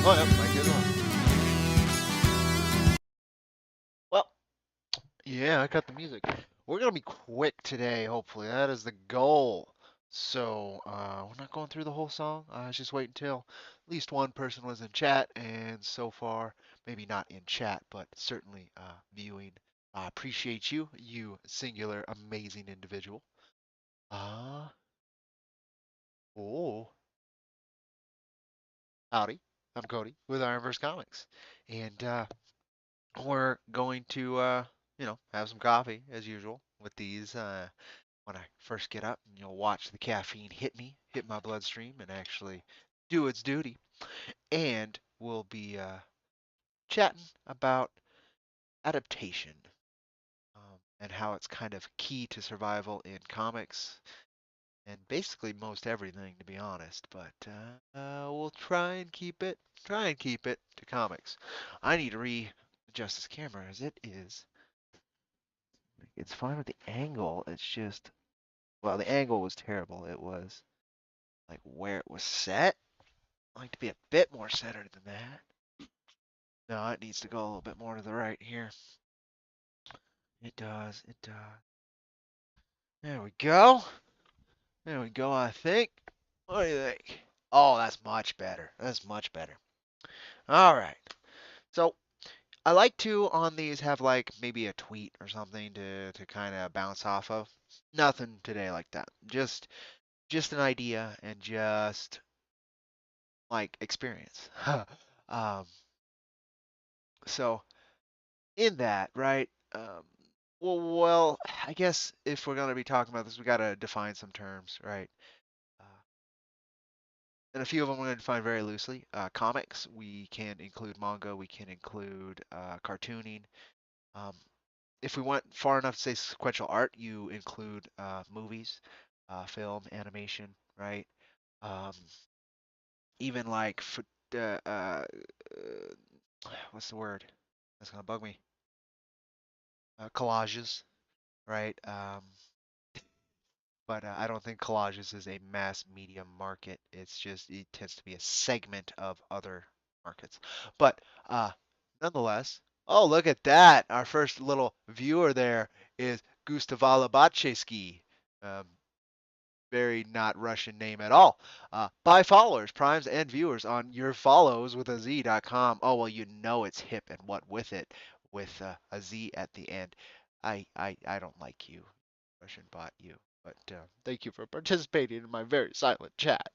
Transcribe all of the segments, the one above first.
Oh, yep, mic is on. Well, yeah, I got the music. We're gonna be quick today, hopefully. That is the goal. So, we're not going through the whole song. Just wait until at least one person was in chat, and so far, maybe not in chat, but certainly viewing. I appreciate you, you singular, amazing individual. Uh, oh, howdy. I'm Cody with IronVerse Comics, and we're going to, have some coffee as usual with these. When I first get up, and you'll watch the caffeine hit my bloodstream, and actually do its duty. And we'll be chatting about adaptation and how it's kind of key to survival in comics and basically most everything, to be honest. But we'll try and keep it to comics. I need to readjust this camera as it is. It's fine with the angle. It's just, well, the angle was terrible. It was like where it was set. I like to be a bit more centered than that. No, it needs to go a little bit more to the right here. It does. It does. There we go. There we go, I think. What do you think? Oh, that's much better. That's much better. All right. So I like to on these have like maybe a tweet or something to kind of bounce off of. Nothing today like that. Just an idea and just like experience. um, so in that, right? Well, I guess if we're gonna be talking about this, we gotta define some terms, right? Uh, and a few of them we're gonna define very loosely. Comics, we can include manga, we can include cartooning. Um, if we went far enough to say sequential art, you include movies, film, animation, right? Um, even like what's the word? That's gonna bug me. Collages, right? But I don't think collages is a mass media market. It's just it tends to be a segment of other markets. But nonetheless, oh look at that! Our first little viewer there is Gustavala Bachevsky. Um, very not Russian name at all. Buy followers, primes, and viewers on yourfollows with a Z.com. Oh well, you know it's hip and what with it, with a Z at the end. I don't like you, Russian bot you. But thank you for participating in my very silent chat.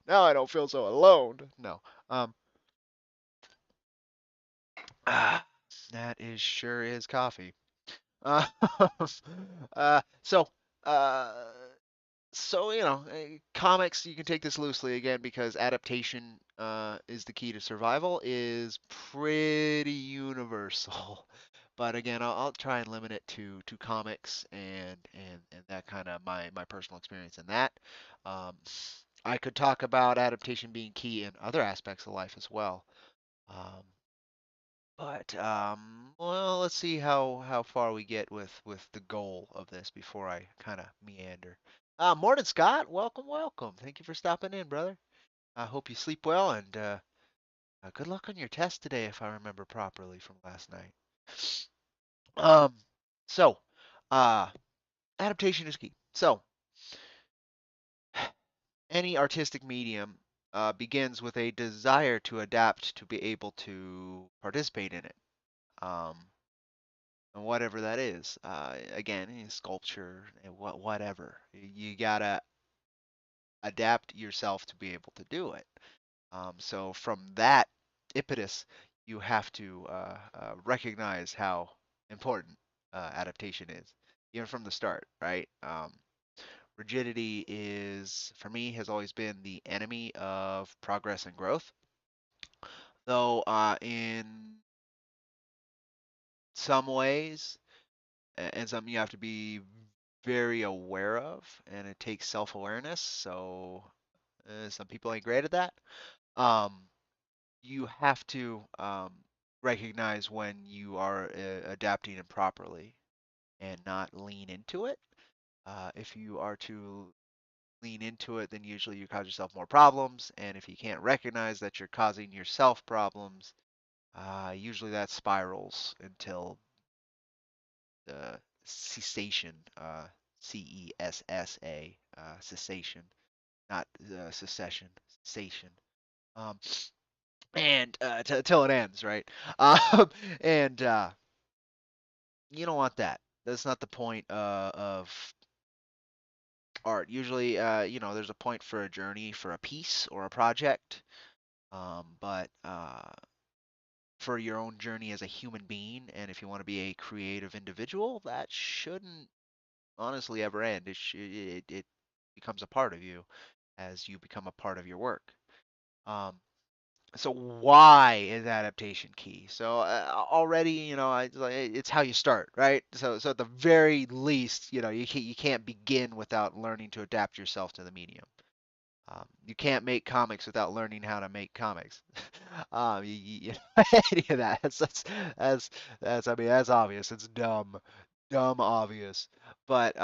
Now I don't feel so alone. No. Um. Ah, that is sure is coffee. Uh, so, uh, comics, you can take this loosely again because adaptation is the key to survival is pretty universal. But again, I'll try and limit it to comics and that kind of my personal experience in that. Um, I could talk about adaptation being key in other aspects of life as well. Um, but well, let's see how far we get with the goal of this before I kind of meander. Morning, Scott. Welcome, welcome. Thank you for stopping in, brother. I hope you sleep well and good luck on your test today, if I remember properly from last night. Um, so uh, adaptation is key. So any artistic medium begins with a desire to adapt to be able to participate in it. Um, and whatever that is. Again, sculpture, whatever. You gotta adapt yourself to be able to do it. So from that impetus, you have to recognize how important adaptation is, even from the start, right? Rigidity is, for me, has always been the enemy of progress and growth. Though in some ways, and something you have to be very aware of, and it takes self-awareness. So some people ain't great at that. Um, you have to recognize when you are adapting improperly and not lean into it. If you are to lean into it, then usually you cause yourself more problems. And if you can't recognize that you're causing yourself problems, usually that spirals until the cessation, CESSA, cessation, not secession, cessation. Um, and till it ends, right? Um, and you don't want that. That's not the point of art. Usually, there's a point for a journey, for a piece or a project. But for your own journey as a human being, and if you want to be a creative individual, that shouldn't honestly ever end. It becomes a part of you as you become a part of your work. Um, so why is adaptation key? So already, it's how you start, right? So at the very least, you can't begin without learning to adapt yourself to the medium. You can't make comics without learning how to make comics. Any of that. I mean, that's obvious. It's dumb obvious. But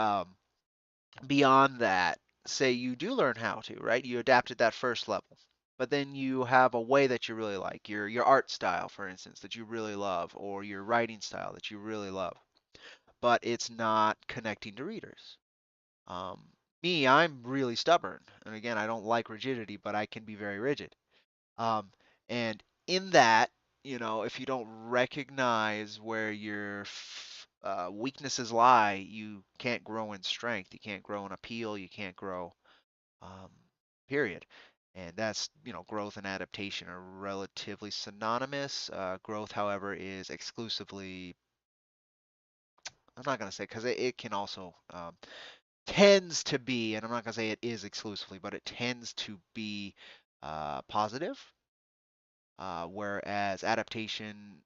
beyond that, say you do learn how to, right? You adapted that first level, but then you have a way that you really like, your art style, for instance, that you really love, or your writing style that you really love, but it's not connecting to readers. Um, I'm really stubborn, and again, I don't like rigidity, but I can be very rigid. Um, and in that, if you don't recognize where your weaknesses lie, you can't grow in strength, you can't grow in appeal, you can't grow, um, period. And that's, growth and adaptation are relatively synonymous. Growth, however, is exclusively, I'm not going to say, because it can also, tends to be, and I'm not going to say it is exclusively, but it tends to be positive, whereas adaptation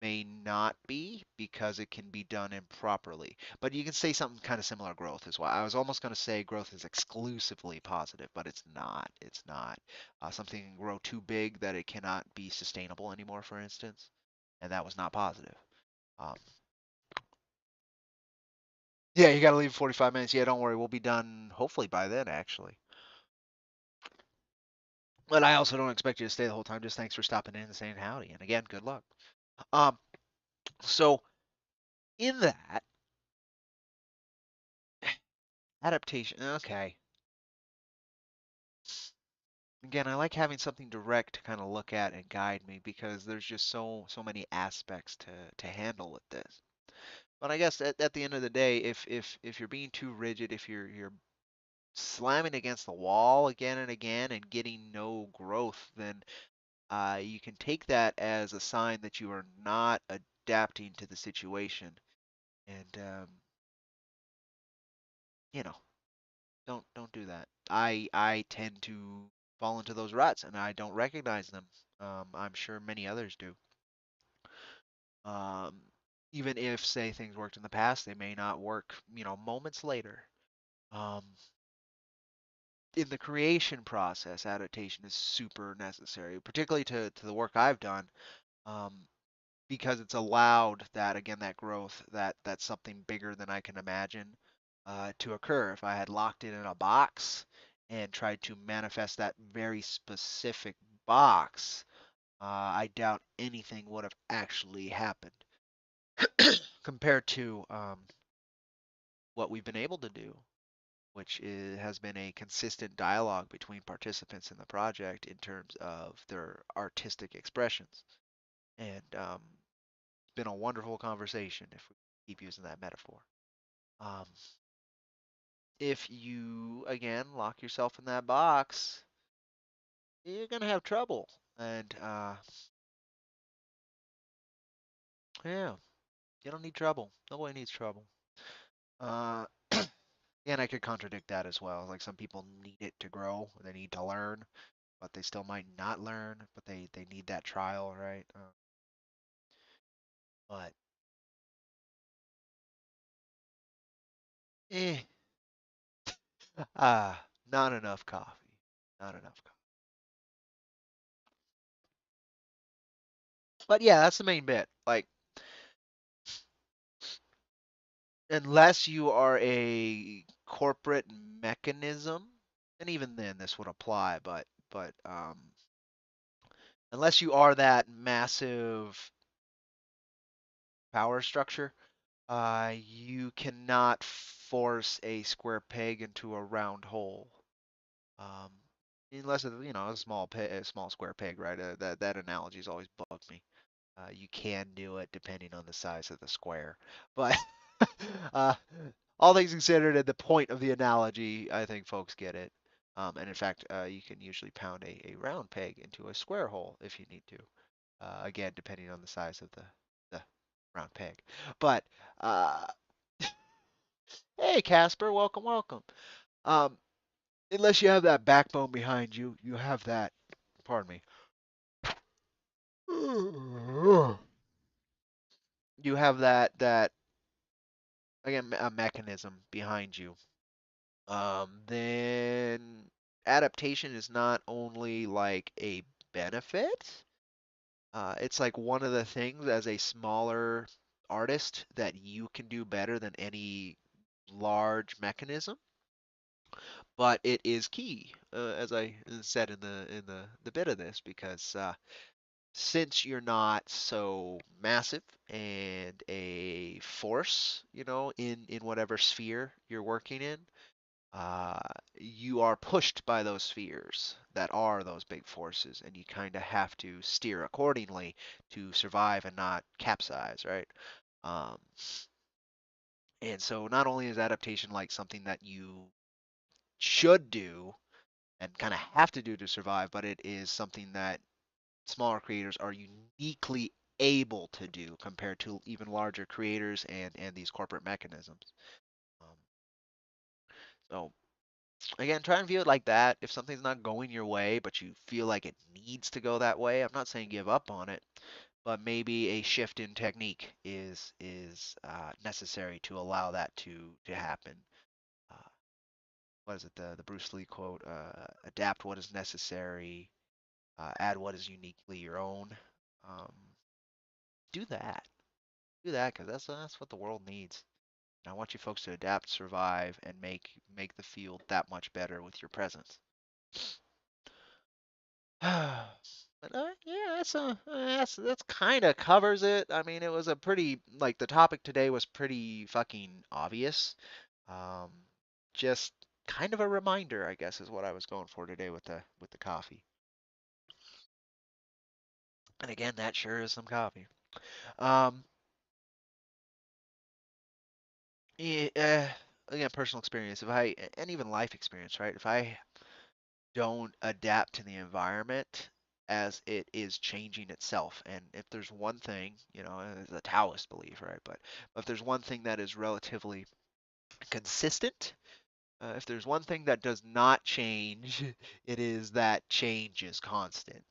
may not be because it can be done improperly. But you can say something kind of similar growth as well. I was almost going to say growth is exclusively positive, but it's not. It's not. Something can grow too big that it cannot be sustainable anymore, for instance, and that was not positive. Um, yeah, you got to leave 45 minutes. Yeah, don't worry, we'll be done hopefully by then, actually. But I also don't expect you to stay the whole time. Just thanks for stopping in and saying howdy. And again, good luck. Um, so in that adaptation, okay. Again, I like having something direct to kind of look at and guide me because there's just so many aspects to handle with this. But I guess at the end of the day, if you're being too rigid, if you're slamming against the wall again and again and getting no growth, then you can take that as a sign that you are not adapting to the situation. And you know, don't do that. I tend to fall into those ruts and I don't recognize them. I'm sure many others do. Um, Even if, say, things worked in the past, they may not work, moments later. Um, in the creation process, adaptation is super necessary, particularly to the work I've done, um, because it's allowed that, again, that growth, that's something bigger than I can imagine to occur. If I had locked it in a box and tried to manifest that very specific box, I doubt anything would have actually happened compared to what we've been able to do, which has been a consistent dialogue between participants in the project in terms of their artistic expressions. And it's been a wonderful conversation if we keep using that metaphor. Um, if you, again, lock yourself in that box, you're going to have trouble. And yeah, you don't need trouble. Nobody needs trouble. Uh, and I could contradict that as well. Like some people need it to grow, they need to learn, but they still might not learn, but they need that trial, right? But eh, not enough coffee, not enough coffee. But yeah, that's the main bit. Like unless you are a corporate mechanism, and even then this would apply, but unless you are that massive power structure, you cannot force a square peg into a round hole. Um, Unless it's, a small a small square peg, right? That analogy's always bugged me. You can do it depending on the size of the square, but uh, all things considered, at the point of the analogy, I think folks get it. And in fact, you can usually pound a round peg into a square hole if you need to. Again, depending on the size of the round peg. But uh, hey, Casper, welcome, welcome. Um, unless you have that backbone behind you, you have that. Pardon me. You have that again a mechanism behind you. Then adaptation is not only like a benefit, it's like one of the things as a smaller artist that you can do better than any large mechanism. But it is key, as I said in the bit of this, because since you're not so massive and a force, in whatever sphere you're working in, uh, you are pushed by those spheres that are those big forces, and you kind of have to steer accordingly to survive and not capsize, right? Um, and so not only is adaptation like something that you should do and kind of have to do to survive, but it is something that smaller creators are uniquely able to do compared to even larger creators and these corporate mechanisms. Um, so again, try and view it like that. If something's not going your way, but you feel like it needs to go that way, I'm not saying give up on it, but maybe a shift in technique is necessary to allow that to happen. Uh, what is it? The Bruce Lee quote: "Adapt what is necessary, add what is uniquely your own." Um, do that. Do that because that's what the world needs. And I want you folks to adapt, survive, and make the field that much better with your presence. But yeah, that's kind of covers it. I mean, it was a pretty like the topic today was pretty fucking obvious. Um, just kind of a reminder, I guess, is what I was going for today with the coffee. And again, that sure is some coffee. Um, yeah, again, personal experience. If I and even life experience, right? If I don't adapt to the environment as it is changing itself. And if there's one thing, it's a Taoist belief, right? But if there's one thing that is relatively consistent, if there's one thing that does not change, it is that change is constant.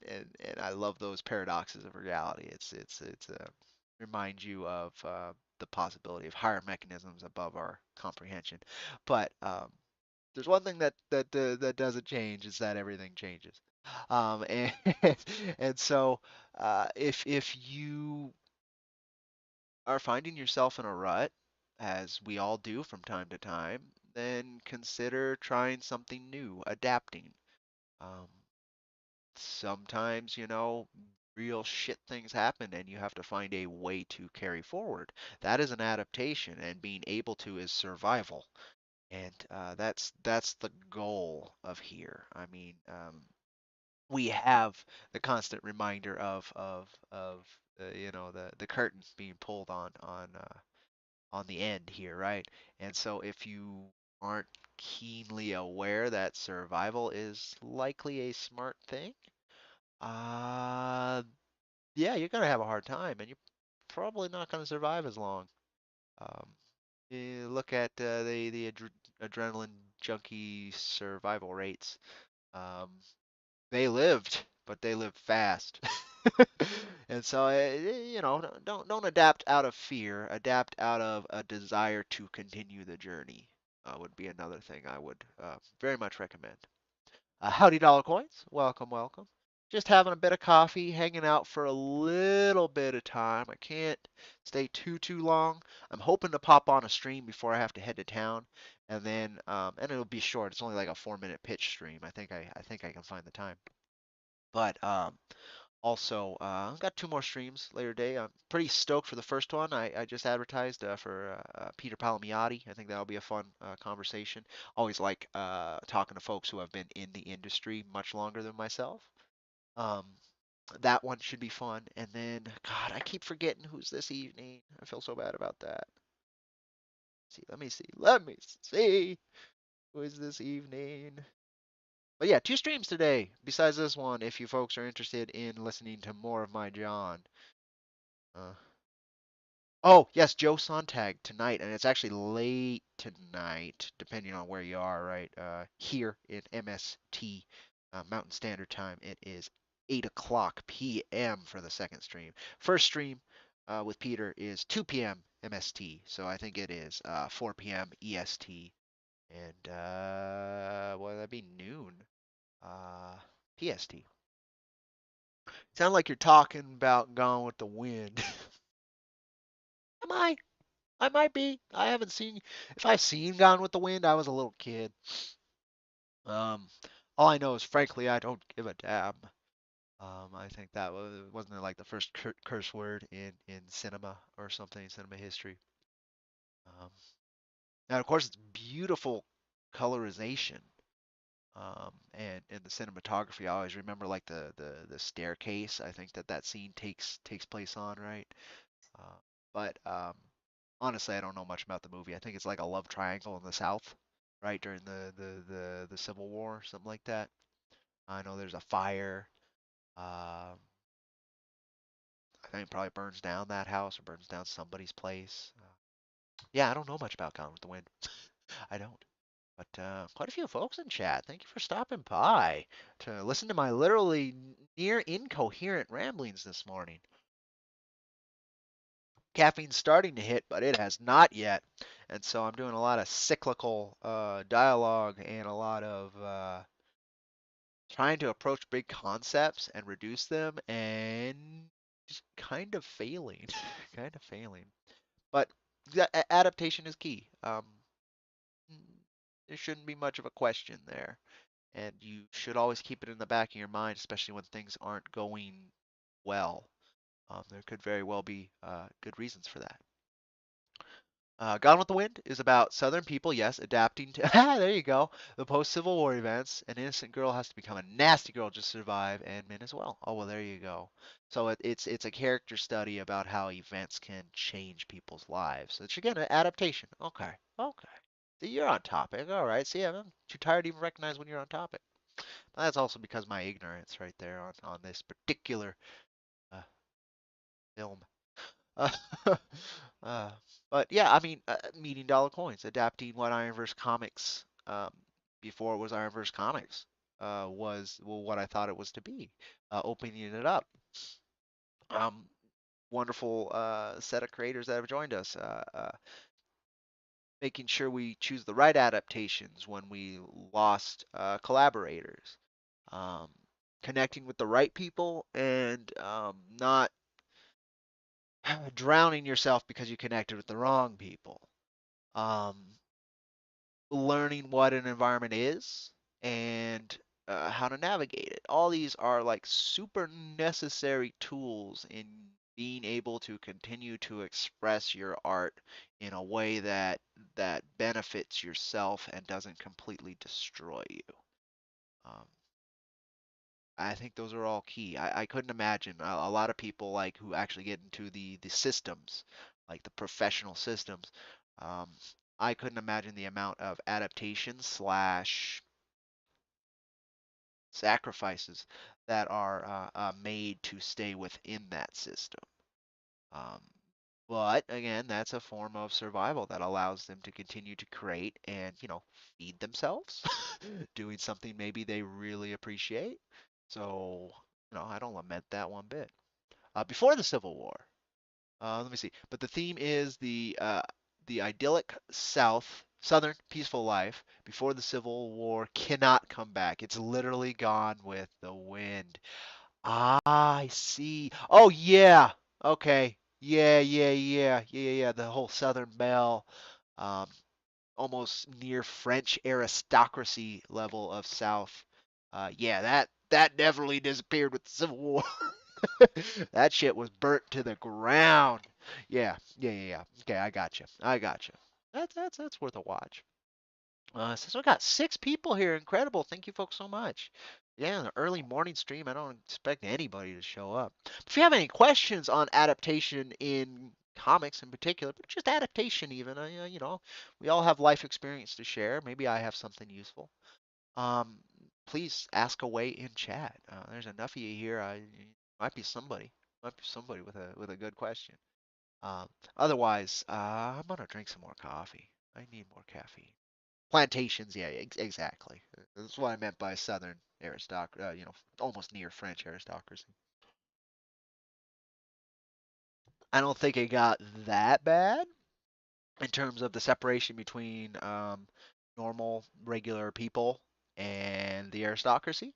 And I love those paradoxes of reality. It's remind you of the possibility of higher mechanisms above our comprehension. But there's one thing that doesn't change is that everything changes. And and so if you are finding yourself in a rut, as we all do from time to time, then consider trying something new, adapting. Um, Sometimes, real shit things happen and you have to find a way to carry forward. That is an adaptation, and being able to is survival. And that's the goal of here. I mean, we have the constant reminder of the curtain being pulled on the end here, right? And so if you aren't keenly aware that survival is likely a smart thing, uh, yeah, you're gonna have a hard time, and you're probably not gonna survive as long. Um, you look at the adrenaline junkie survival rates. Um, they lived, but they lived fast. And so, don't adapt out of fear. Adapt out of a desire to continue the journey. Would be another thing I would very much recommend. Howdy dollar coins, welcome, welcome. just having a bit of coffee, hanging out for a little bit of time. I can't stay too long. I'm hoping to pop on a stream before I have to head to town, and then and it'll be short. It's only like a 4 minute pitch stream. I think I can find the time. But also, I've got two more streams later today. I'm pretty stoked for the first one. I just advertised for Peter Palmiotti. I think that'll be a fun conversation. Always like talking to folks who have been in the industry much longer than myself. Um, that one should be fun. And then, God, I keep forgetting who's this evening. I feel so bad about that. See, let me see who is this evening. But yeah, two streams today besides this one. If you folks are interested in listening to more of my John. Uh, Oh, yes, Joe Sontag tonight, and it's actually late tonight, depending on where you are, right? Here in MST, Mountain Standard Time, it is 8 o'clock p.m. for the second stream. First stream with Peter is 2 p.m. MST, so I think it is 4 p.m. EST, and what would that be? Noon PST. Sound like you're talking about Gone with the Wind. Am I? I might be. I haven't seen. If I've seen Gone with the Wind, I was a little kid. Um, all I know is, frankly, I don't give a damn. I think that wasn't it like the first curse word in cinema or something, cinema history. Um, now, of course, it's beautiful colorization. And the cinematography. I always remember like the staircase. I think that scene takes place on, right? Uh, but honestly, I don't know much about the movie. I think it's like a love triangle in the South, right, during the Civil War, something like that. I know there's a fire. Um, I think it probably burns down that house or burns down somebody's place. Yeah, I don't know much about Gone with the Wind. I don't. But quite a few folks in chat. Thank you for stopping by to listen to my literally near incoherent ramblings this morning. Caffeine's starting to hit, but it has not yet. And so I'm doing a lot of cyclical dialogue and a lot of trying to approach big concepts and reduce them and just kind of failing. kind of failing. But adaptation is key. There shouldn't be much of a question there. And you should always keep it in the back of your mind, especially when things aren't going well. There could very well be good reasons for that. Gone with the Wind is about Southern people, yes, adapting to, there you go, the post-Civil War events. An innocent girl has to become a nasty girl to survive, and men as well. Oh, well, there you go. So it's a character study about how events can change people's lives. So it's, again, an adaptation. Okay, okay. See, you're on topic. All right. See, I'm too tired to even recognize when you're on topic. But that's also because my ignorance right there on this particular uh, film. Uh, uh, but yeah, I mean, meeting dollar coins, adapting what IronVerse Comics before it was IronVerse Comics was well, what I thought it was to be, opening it up. Um, Wonderful set of creators that have joined us, making sure we choose the right adaptations when we lost collaborators, um, connecting with the right people, and not drowning yourself because you connected with the wrong people. Um, Learning what an environment is and how to navigate it. All these are like super necessary tools in being able to continue to express your art in a way that benefits yourself and doesn't completely destroy you. Um, I think those are all key. I couldn't imagine a lot of people like who actually get into the systems, like the professional systems. Um, I couldn't imagine the amount of adaptation slash sacrifices that are made to stay within that system. Um, but again, that's a form of survival that allows them to continue to create and, feed themselves, doing something maybe they really appreciate. So, I don't lament that one bit. Before the Civil War, let me see. But the theme is the idyllic Southern peaceful life before the Civil War cannot come back. It's literally gone with the wind. Ah, I see. Oh yeah. Okay. Yeah. The whole Southern Belle, um, almost near French aristocracy level of South. Yeah, that definitely disappeared with the Civil War. That shit was burnt to the ground. Yeah. Okay, I got you. I got you. That's worth a watch. So we got 6 people here. Incredible. Thank you folks so much. Yeah, an early morning stream. I don't expect anybody to show up. If you have any questions on adaptation in comics in particular, but just adaptation even, we all have life experience to share. Maybe I have something useful. Um, Please ask away in chat. There's enough of you here. I might be somebody. Might be somebody with a good question. Um, Otherwise, I'm gonna drink some more coffee. I need more caffeine. Plantations, yeah, exactly. That's what I meant by Southern aristocracy, almost near French aristocracy. I don't think it got that bad in terms of the separation between normal, regular people and the aristocracy.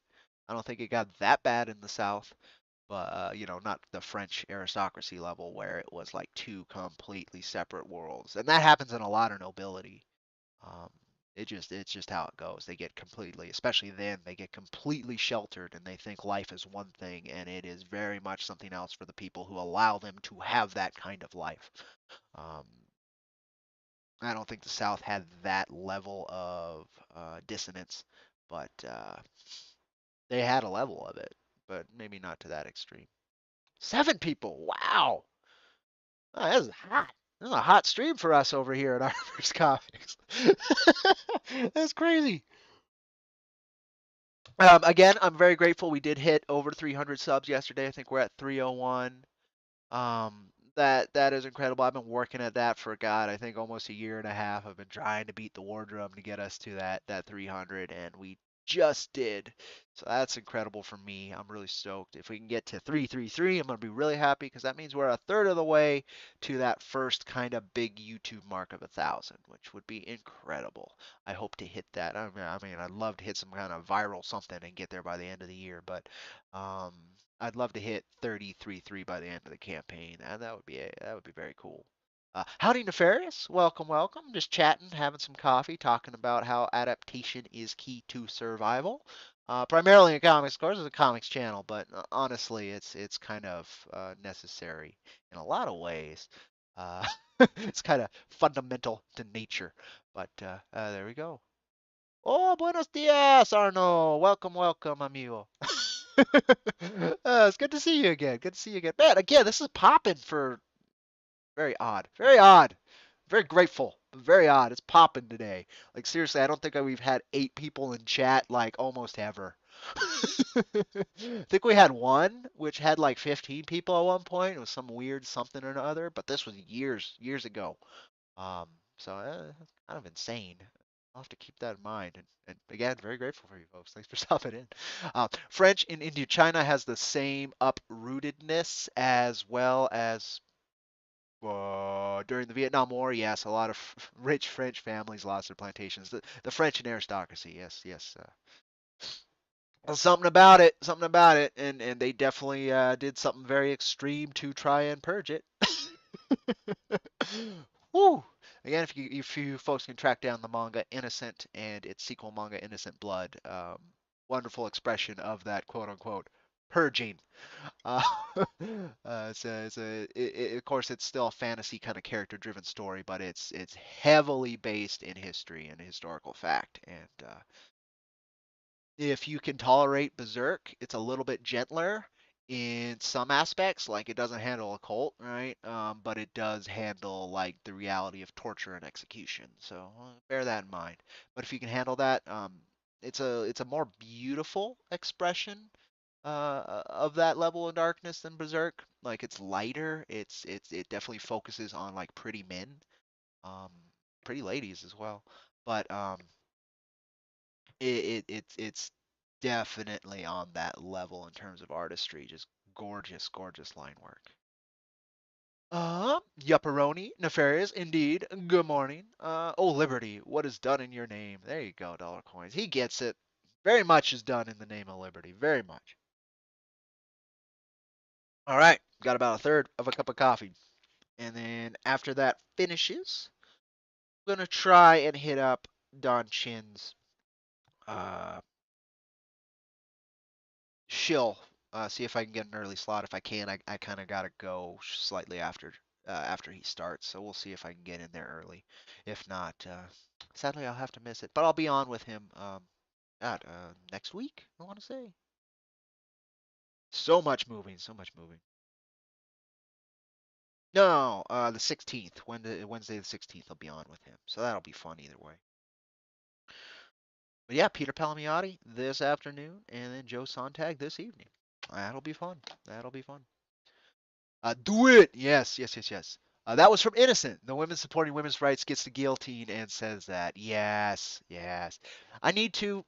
I don't think it got that bad in the South, but not the French aristocracy level where it was like two completely separate worlds, and that happens in a lot of nobility. Um, it's just how it goes. They get completely, especially then, they get completely sheltered and they think life is one thing and it is very much something else for the people who allow them to have that kind of life. Um, I don't think the South had that level of dissonance, but they had a level of it, but maybe not to that extreme. 7 people, wow, oh, this is hot. This is a hot stream for us over here at IronVerse Comics. That's crazy. Again, I'm very grateful we did hit over 300 subs yesterday. I think we're at 301. That is incredible. I've been working at that for God, I think almost a year and a half. I've been trying to beat the war drum to get us to that 300, and we just did. So that's incredible for me. I'm really stoked. If we can get to 333, I'm gonna be really happy because that means we're a third of the way to that first kind of big YouTube mark of 1,000, which would be incredible. I hope to hit that. I mean, I'd love to hit some kind of viral something and get there by the end of the year, but um, I'd love to hit 33-3 by the end of the campaign, and that would be very cool. Howdy, Nefarious. Welcome, welcome. Just chatting, having some coffee, talking about how adaptation is key to survival. Primarily in comics, of course, it's a comics channel, but honestly, it's kind of necessary in a lot of ways. Uh, it's kind of fundamental to nature. But there we go. Oh, buenos dias, Arno. Welcome, welcome, amigo. It's good to see you again. Good to see you again. Man, again, this is popping for very odd. Very odd. Very grateful, but very odd. It's popping today. Like seriously, I don't think we've had 8 people in chat like almost ever. I think we had one which had like 15 people at one point. It was some weird something or another, but this was years ago. Um, so that's kind of insane. I'll have to keep that in mind. And again, very grateful for you folks. Thanks for stopping in. French in Indochina has the same uprootedness as well as during the Vietnam War. Yes, a lot of rich French families lost their plantations. The French and aristocracy. Yes. Something about it, and they definitely did something very extreme to try and purge it. Woo! Again, if you folks can track down the manga Innocent and its sequel manga Innocent Blood, wonderful expression of that quote unquote purging. Uh, of course, it's still a fantasy kind of character driven story, but it's heavily based in history and historical fact. And if you can tolerate Berserk, it's a little bit gentler in some aspects. Like it doesn't handle a cult, right? But it does handle like the reality of torture and execution. So bear that in mind. But if you can handle that, it's a more beautiful expression of that level of darkness than Berserk. Like it's lighter. It definitely focuses on like pretty men, um, pretty ladies as well. But it's definitely on that level in terms of artistry. Just gorgeous line work. Yupperoni, nefarious, indeed. Good morning. Oh, Liberty, what is done in your name? There you go, dollar coins. He gets it. Very much is done in the name of Liberty. Very much. All right, got about a third of a cup of coffee, and then after that finishes, I'm gonna try and hit up Don Chin's uh, shill. See if I can get an early slot. If I can, I kind of gotta go slightly after he starts. So we'll see if I can get in there early. If not, sadly I'll have to miss it. But I'll be on with him at next week. I want to say. So much moving, so much moving. No, the 16th, Wednesday the 16th, I'll be on with him. So that'll be fun either way. But yeah, Peter Palmiotti this afternoon, and then Joe Sontag this evening. That'll be fun. That'll be fun. Do it. Yes, yes, yes, yes. That was from Innocent. The women supporting women's rights gets the guillotine and says that. Yes, yes. I need to.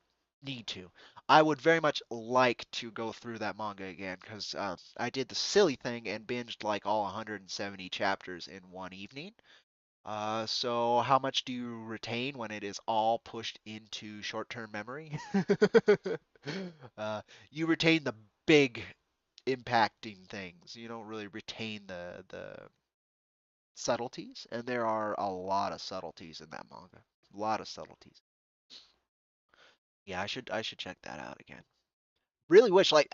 I would very much like to go through that manga again because I did the silly thing and binged like all 170 chapters in one evening. So how much do you retain when it is all pushed into short-term memory? uh, you retain the big impacting things. You don't really retain the subtleties, and there are a lot of subtleties in that manga. A lot of subtleties. Yeah, I should check that out again. Really wish like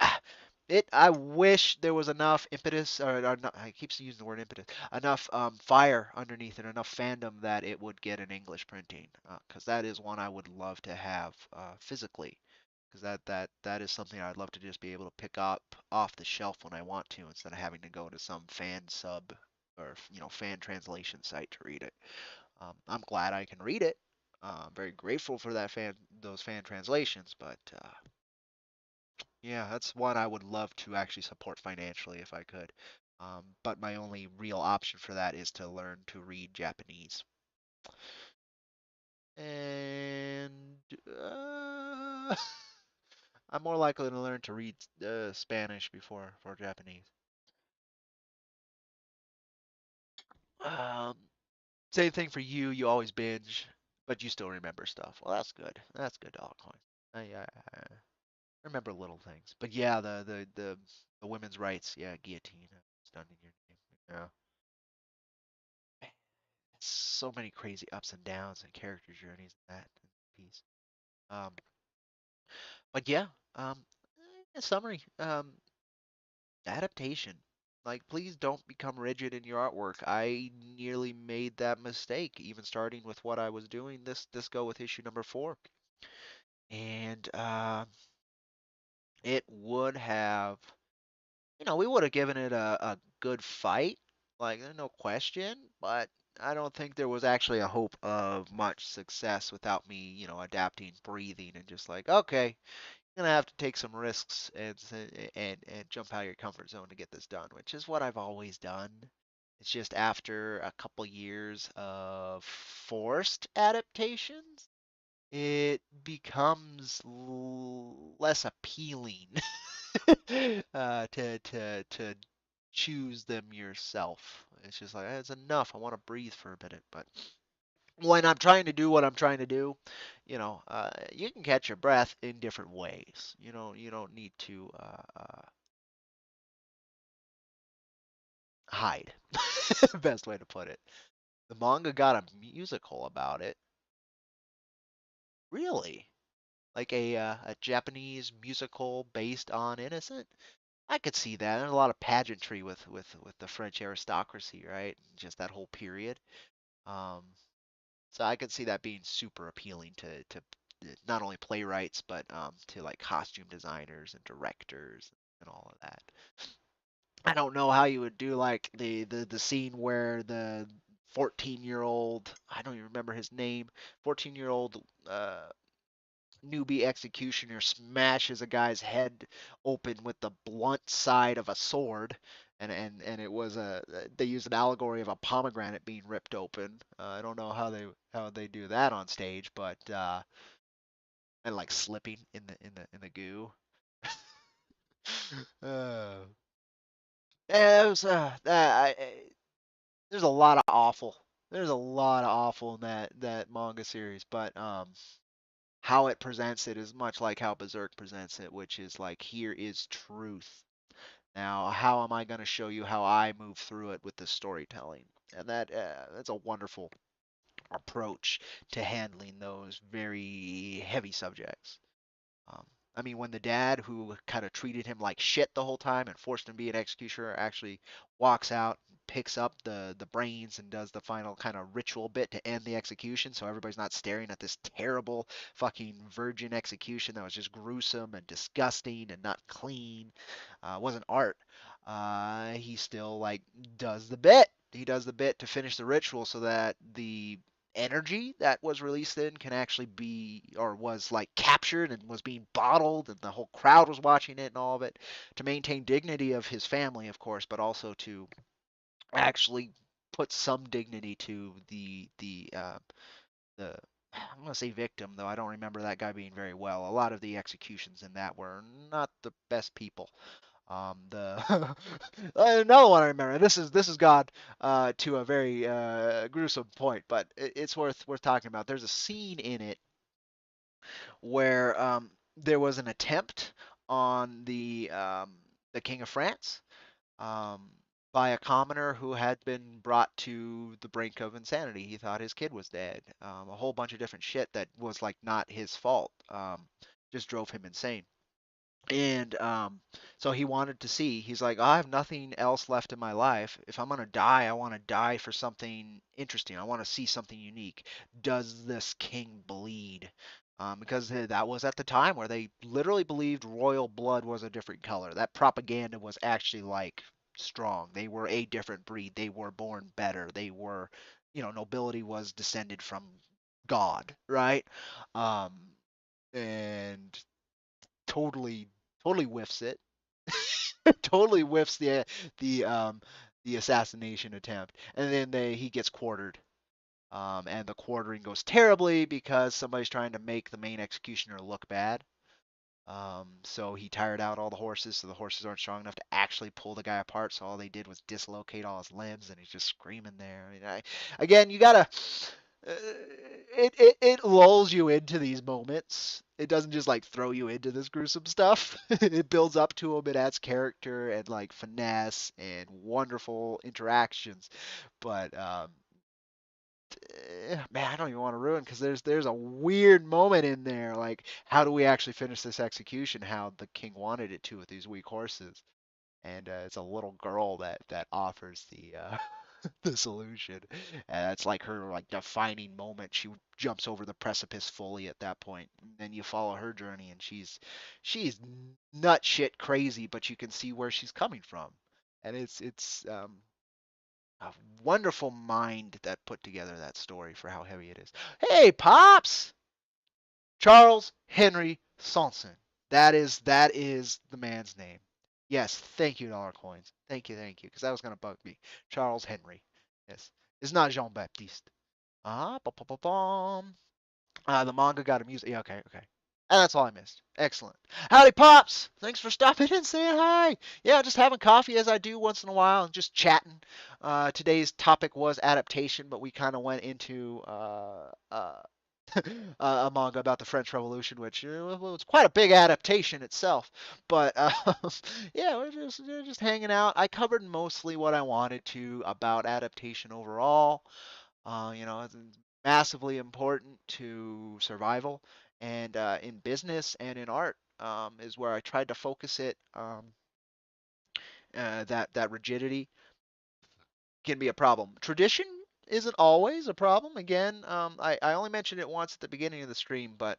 it. I wish there was enough impetus, or not, I keep using the word impetus. Enough fire underneath it, enough fandom that it would get an English printing. Because that is one I would love to have physically. Because that is something I'd love to just be able to pick up off the shelf when I want to, instead of having to go to some fan sub or fan translation site to read it. I'm glad I can read it. I'm very grateful for those fan translations, but yeah, that's one I would love to actually support financially if I could. But my only real option for that is to learn to read Japanese. And I'm more likely to learn to read Spanish before for Japanese. Um, Same thing for you. You always binge, but you still remember stuff. Well, that's good. That's good, Dogcoin. I remember little things. But yeah, the women's rights. Yeah, guillotine. It's done in your name. Yeah. So many crazy ups and downs and character journeys in that piece. Um, but yeah, in summary, adaptation. Like, please don't become rigid in your artwork. I nearly made that mistake, even starting with what I was doing this go with issue number 4, and it would have, we would have given it a good fight, like there's no question, but I don't think there was actually a hope of much success without me, adapting, breathing, and just like, okay, you're gonna have to take some risks and jump out of your comfort zone to get this done, which is what I've always done. It's just after a couple years of forced adaptations, it becomes less appealing to choose them yourself. It's just like it's enough. I want to breathe for a minute, but when I'm trying to do what I'm trying to do, you can catch your breath in different ways. You don't need to hide. Best way to put it. The manga got a musical about it. Really? Like a Japanese musical based on Innocent? I could see that. There's a lot of pageantry with the French aristocracy, right? Just that whole period. Um, so I could see that being super appealing to not only playwrights but to like costume designers and directors and all of that. I don't know how you would do like the scene where the 14-year-old, I don't even remember his name, 14-year-old newbie executioner smashes a guy's head open with the blunt side of a sword, and it was they used an allegory of a pomegranate being ripped open. I don't know how they do that on stage, but and like slipping in the goo. uh, it was, there's a lot of awful. There's a lot of awful in that manga series, but how it presents it is much like how Berserk presents it, which is like here is truth. Now, how am I going to show you how I move through it with the storytelling? And that's a wonderful approach to handling those very heavy subjects. Um, I mean, when the dad who kind of treated him like shit the whole time and forced him to be an executioner actually walks out, picks up the brains, and does the final kind of ritual bit to end the execution, so everybody's not staring at this terrible fucking virgin execution that was just gruesome and disgusting and not clean. Wasn't art. He still like does the bit. He does the bit to finish the ritual so that the energy that was released in can actually be or was like captured and was being bottled and the whole crowd was watching it and all of it to maintain dignity of his family of course but also to actually put some dignity to the I'm gonna say victim though I don't remember that guy being very well. A lot of the executions in that were not the best people. The another one I remember. This is gone to a very gruesome point, but it's worth talking about. There's a scene in it where there was an attempt on the King of France um, by a commoner who had been brought to the brink of insanity. He thought his kid was dead. A whole bunch of different shit that was like not his fault. Just drove him insane. And so he wanted to see. He's like, I have nothing else left in my life. If I'm gonna die, I want to die for something interesting. I want to see something unique. Does this king bleed? Because that was at the time where they literally believed royal blood was a different color. That propaganda was actually like strong. They were a different breed. They were born better. They were, nobility was descended from God, right? Um, and totally totally whiffs it. Totally whiffs the the assassination attempt, and then he gets quartered. And the quartering goes terribly because somebody's trying to make the main executioner look bad. So he tired out all the horses, so the horses aren't strong enough to actually pull the guy apart. So all they did was dislocate all his limbs, and he's just screaming there. I mean, again, you gotta. Uh, it lulls you into these moments. It doesn't just like throw you into this gruesome stuff. It builds up to them. It adds character and like finesse and wonderful interactions. But man, I don't even want to ruin because there's a weird moment in there. Like, how do we actually finish this execution? How the king wanted it to with these weak horses, and it's a little girl that offers the the solution, and it's like her like defining moment. She jumps over the precipice fully at that point, and then you follow her journey, and she's nut shit crazy, but you can see where she's coming from, and it's a wonderful mind that put together that story for how heavy it is. Hey, pops! Charles Henry Sonson. That is the man's name. Yes, thank you, dollar coins. Thank you, because that was gonna bug me. Charles Henry. Yes, it's not Jean Baptiste. Ba-ba-ba-bum. The manga got a music. Yeah, okay. And that's all I missed. Excellent. Howdy, pops! Thanks for stopping in and saying hi. Yeah, just having coffee as I do once in a while and just chatting. Today's topic was adaptation, but we kind of went into a manga about the French Revolution, which was quite a big adaptation itself. But yeah, we're just hanging out. I covered mostly what I wanted to about adaptation overall. It's massively important to survival and in business and in art is where I tried to focus it. That rigidity can be a problem. Tradition isn't always a problem. Again, I only mentioned it once at the beginning of the stream, but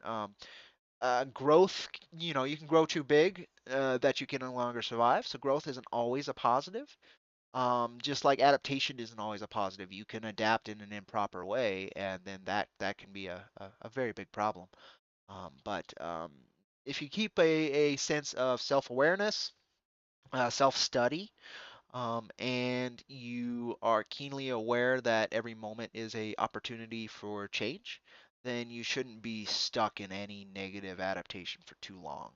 growth, you can grow too big that you can no longer survive. So growth isn't always a positive. Just like adaptation isn't always a positive. You can adapt in an improper way, and then that can be a very big problem. But if you keep a sense of self-awareness, self-study, and you are keenly aware that every moment is a opportunity for change, then you shouldn't be stuck in any negative adaptation for too long.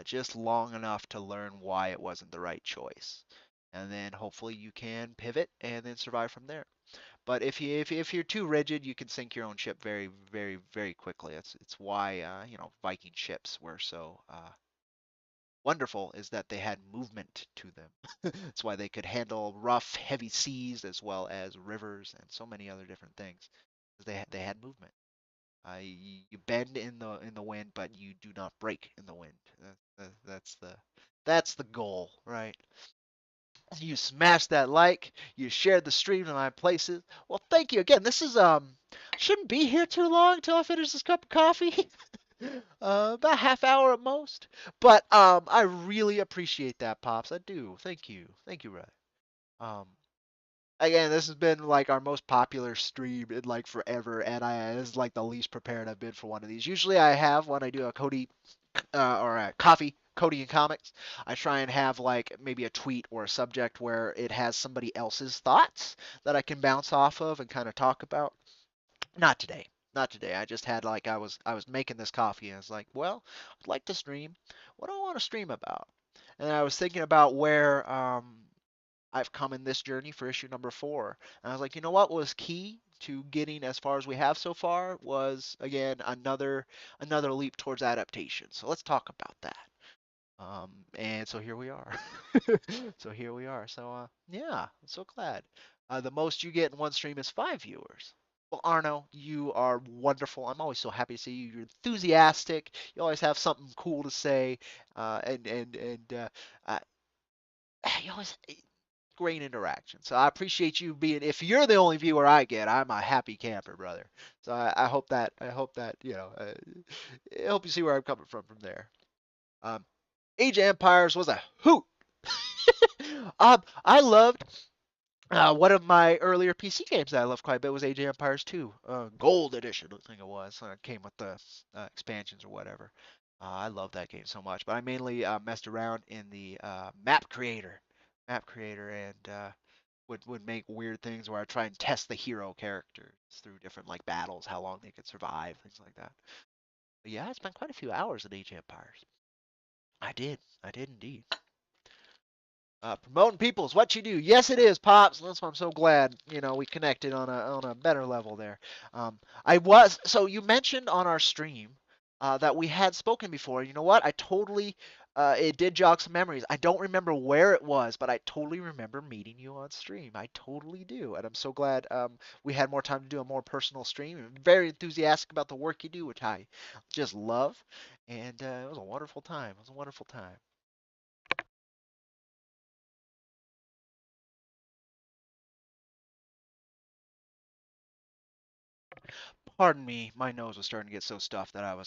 Just long enough to learn why it wasn't the right choice. And then hopefully you can pivot and then survive from there. But if you're too rigid, you can sink your own ship very, very, very quickly. It's why Viking ships were so wonderful is that they had movement to them. That's why they could handle rough, heavy seas as well as rivers and so many other different things. They had movement. You bend in the wind, but you do not break in the wind. That's the goal, right? You smash that like, you shared the stream to my places. Well, thank you again. This is shouldn't be here too long until I finish this cup of coffee. About half hour at most. But I really appreciate that, Pops. I do. Thank you, Red. Um, Again, this has been like our most popular stream in like forever, and this is like the least prepared I've been for one of these. Usually, I have when I do a Cody or a coffee, Cody and comics. I try and have like maybe a tweet or a subject where it has somebody else's thoughts that I can bounce off of and kind of talk about. Not today. Not today. I just had like I was making this coffee and I was like, well, I'd like to stream. What do I want to stream about? And I was thinking about where I've come in this journey for issue number 4. And I was like, you know what was key to getting as far as we have so far was again another leap towards adaptation. So let's talk about that. And so here we are. So here we are. So yeah, I'm so glad. The most you get in one stream is 5 viewers. Well, Arno, you are wonderful. I'm always so happy to see you. You're enthusiastic. You always have something cool to say, and uh, you always great interaction. So I appreciate you being. If you're the only viewer I get, I'm a happy camper, brother. So I hope that I hope you see where I'm coming from there. Um, Age of Empires was a hoot. I loved one of my earlier PC games that I loved quite a bit was Age of Empires 2, Gold Edition, I think it was. It came with the expansions or whatever. I love that game so much, but I mainly messed around in the map creator, and would make weird things where I try and test the hero characters through different like battles, how long they could survive, things like that. But yeah, I spent quite a few hours in Age of Empires. I did indeed. Promoting people is what you do. Yes, it is, pops. That's why I'm so glad we connected on a better level there. I was so you mentioned on our stream that we had spoken before. You know what? I totally it did jog some memories. I don't remember where it was, but I totally remember meeting you on stream. I totally do, and I'm so glad we had more time to do a more personal stream. I'm very enthusiastic about the work you do, which I just love, and it was a wonderful time. It was a wonderful time. Pardon me, my nose was starting to get so stuffed that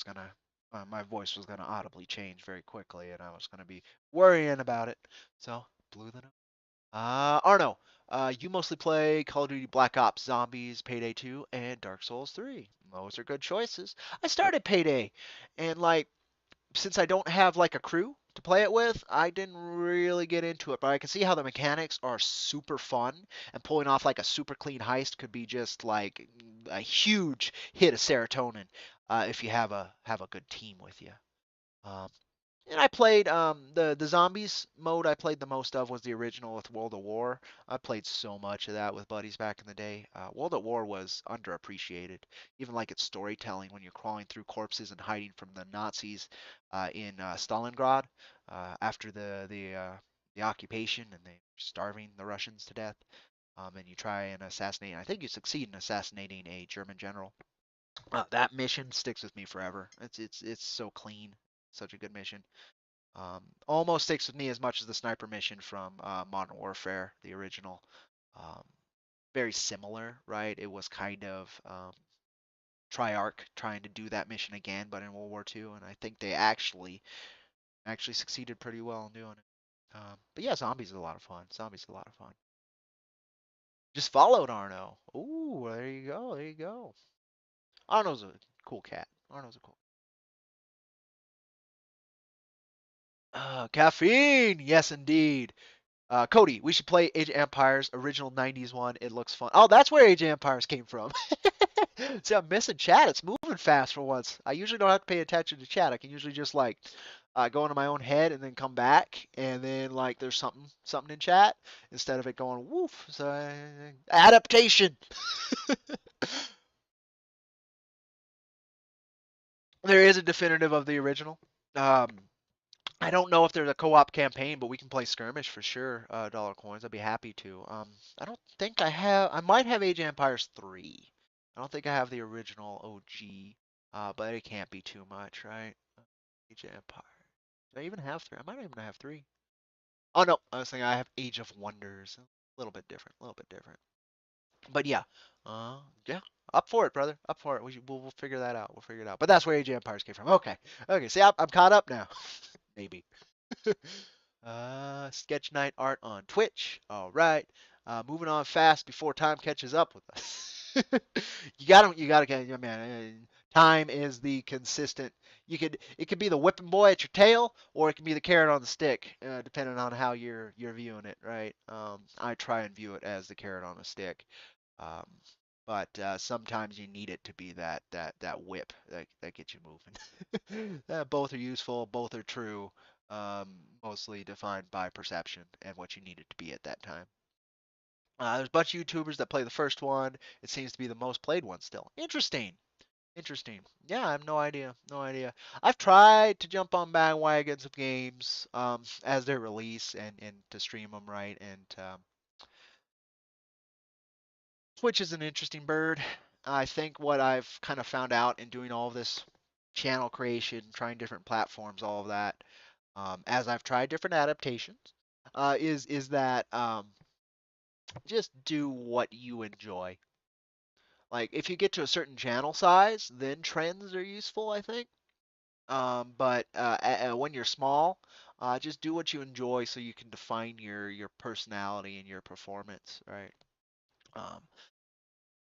my voice was gonna audibly change very quickly, and I was gonna be worrying about it. So blew the nose. Arno, you mostly play Call of Duty Black Ops Zombies, Payday 2, and Dark Souls 3. Those are good choices. I started Payday, and like since I don't have like a crew to play it with, I didn't really get into it. But I can see how the mechanics are super fun, and pulling off like a super clean heist could be just like a huge hit of serotonin if you have a good team with you. Um, and I played the zombies mode I played the most of was the original with World at War. I played so much of that with buddies back in the day. World at War was underappreciated, even like its storytelling when you're crawling through corpses and hiding from the Nazis in Stalingrad after the occupation and they were starving the Russians to death. And you try and assassinate. I think you succeed in assassinating a German general. That mission sticks with me forever. It's so clean, such a good mission. Almost sticks with me as much as the sniper mission from Modern Warfare, the original. Um, Very similar, right? It was kind of Triarch trying to do that mission again, but in World War II, and I think they actually succeeded pretty well in doing it. But yeah, zombies is a lot of fun. Zombies is a lot of fun. Just followed Arno. Ooh, there you go. There you go. Arno's a cool cat. Arno's a cool. Caffeine. Yes, indeed. Cody, we should play Age of Empires, original 90s one. It looks fun. Oh, that's where Age of Empires came from. See, I'm missing chat. It's moving fast for once. I usually don't have to pay attention to chat. I can usually just like go into my own head and then come back, and then like there's something in chat instead of it going woof. So adaptation. There is a definitive of the original. Um, I don't know if there's a co-op campaign, but we can play skirmish for sure. Dollar coins. I'd be happy to. I don't think I have. I might have Age of Empires 3. I don't think I have the original OG. But it can't be too much, right? Age of Empires. Do I even have 3? I might even have 3. Oh no, I was thinking I have Age of Wonders. A little bit different. A little bit different. But yeah, yeah, up for it, brother. Up for it. We'll figure that out. We'll figure it out. But that's where Age of Empires came from. Okay. Okay. See, I'm caught up now. Maybe. Sketch night art on Twitch. All right. Moving on fast before time catches up with us. You gotta get, yeah, man. Time is the consistent. It could be the whipping boy at your tail, or it can be the carrot on the stick, depending on how you're viewing it, right? I try and view it as the carrot on a stick. Um, but sometimes you need it to be that whip that gets you moving. Both are useful, both are true, mostly defined by perception and what you need it to be at that time. There's a bunch of YouTubers that play the first one. It seems to be the most played one still. Interesting. Interesting. Yeah, I have no idea. No idea. I've tried to jump on bandwagons of games as they release and to stream them right. And Twitch is an interesting bird. I think what I've kind of found out in doing all of this channel creation, trying different platforms, all of that, as I've tried different adaptations, is that just do what you enjoy. Like if you get to a certain channel size, then trends are useful, I think. But when you're small, just do what you enjoy so you can define your personality and your performance, right? Um,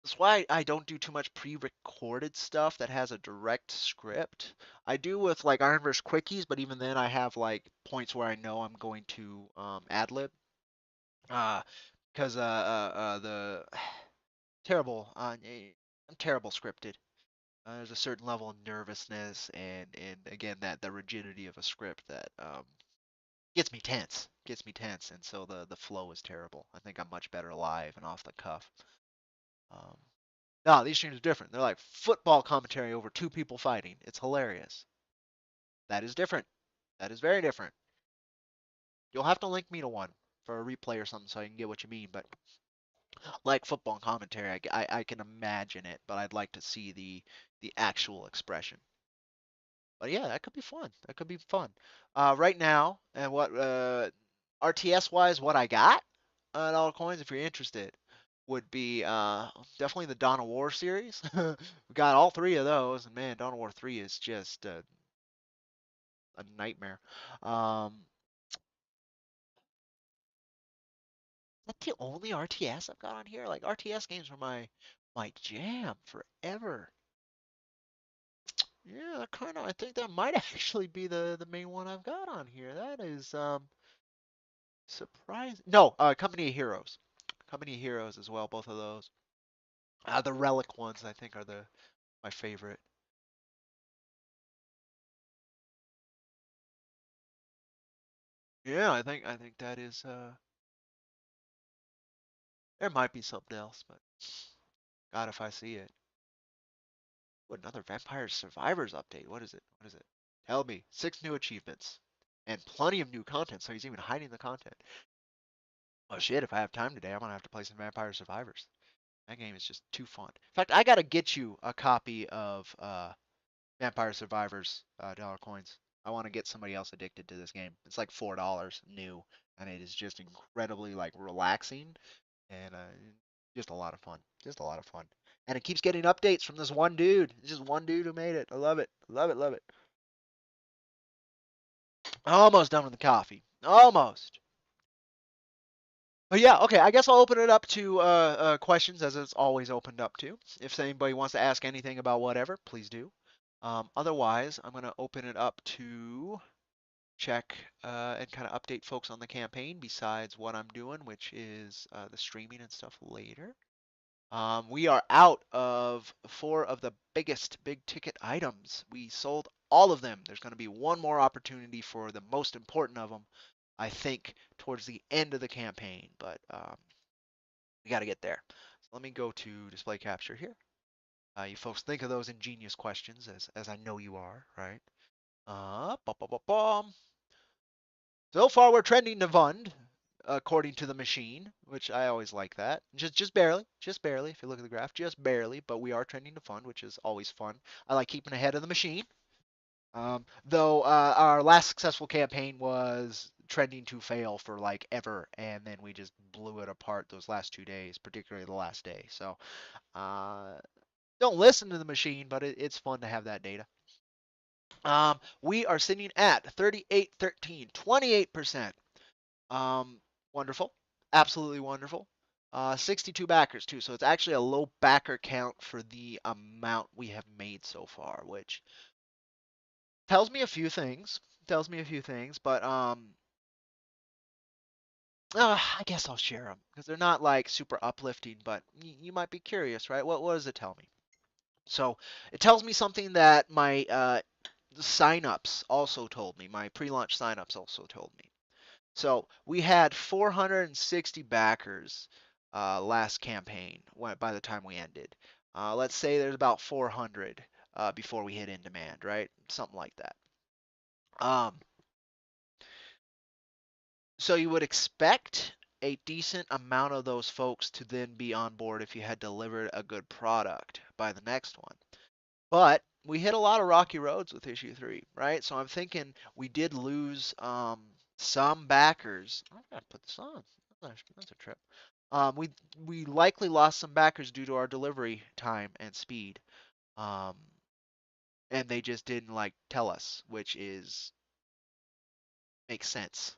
That's why I don't do too much pre-recorded stuff that has a direct script. I do with like IronVerse quickies, but even then I have like points where I know I'm going to ad lib. Uh, because the terrible I'm terrible scripted. There's a certain level of nervousness and again that the rigidity of a script that gets me tense, and so the flow is terrible. I think I'm much better live and off the cuff. Um, No, these streams are different. They're like football commentary over two people fighting. It's hilarious. That is different. That is very different. You'll have to link me to one for a replay or something so I can get what you mean. But like football commentary, I can imagine it, but I'd like to see the actual expression. But yeah, that could be fun. That could be fun. Right now, and what RTS wise, what I got at all coins, if you're interested, would be definitely the Dawn of War series. We got all three of those, and man, Dawn of War 3 is just a nightmare. That's the only RTS I've got on here. Like RTS games were my jam forever. Yeah, that kind of. I think that might actually be the main one I've got on here. That is surprising. No, Company of Heroes. Company of Heroes as well. Both of those. The Relic ones I think are the my favorite. Yeah, I think that is there might be something else, but God if I see it. What another Vampire Survivors update? What is it? What is it? Tell me. 6 new achievements. And plenty of new content, so he's even hiding the content. Oh shit, if I have time today, I'm gonna have to play some Vampire Survivors. That game is just too fun. In fact, I gotta get you a copy of Vampire Survivors dollar coins. I want to get somebody else addicted to this game. It's like $4 new, and it is just incredibly like relaxing and just a lot of fun. Just a lot of fun. And it keeps getting updates from this one dude. It's just one dude who made it. I love it. Love it. Love it. Almost done with the coffee. Almost. But yeah, okay. I guess I'll open it up to questions as it's always opened up to. If anybody wants to ask anything about whatever, please do. Otherwise, I'm going to open it up to check and kind of update folks on the campaign besides what I'm doing, which is the streaming and stuff later. We are out of 4 of the biggest big ticket items. We sold all of them. There's going to be one more opportunity for the most important of them, I think, towards the end of the campaign, but we got to get there. So let me go to display capture here. You folks think of those ingenious questions as I know you are, right? Bum, bum, bum, bum. So far, we're trending to fund, according to the machine, which I always like that. Just barely, just barely. If you look at the graph, just barely, but we are trending to fund, which is always fun. I like keeping ahead of the machine. Though our last successful campaign was trending to fail for like ever, and then we just blew it apart those last 2 days, particularly the last day. So uh, don't listen to the machine, but it's fun to have that data. We are sitting at 3813, 28%. Um, Wonderful, absolutely wonderful. 62 backers too, so it's actually a low backer count for the amount we have made so far, which tells me a few things. Tells me a few things, but I guess I'll share them because they're not like super uplifting, but you might be curious, right? What does it tell me? So it tells me something that my signups also told me. My pre-launch signups also told me. So we had 460 backers last campaign by the time we ended. Let's say there's about 400 before we hit in demand, right? Something like that. Um, so you would expect a decent amount of those folks to then be on board if you had delivered a good product by the next one. But we hit a lot of rocky roads with issue 3, right? So I'm thinking we did lose some backers. I gotta put this on. That's a trip. We likely lost some backers due to our delivery time and speed. Um, and they just didn't like tell us, which is makes sense.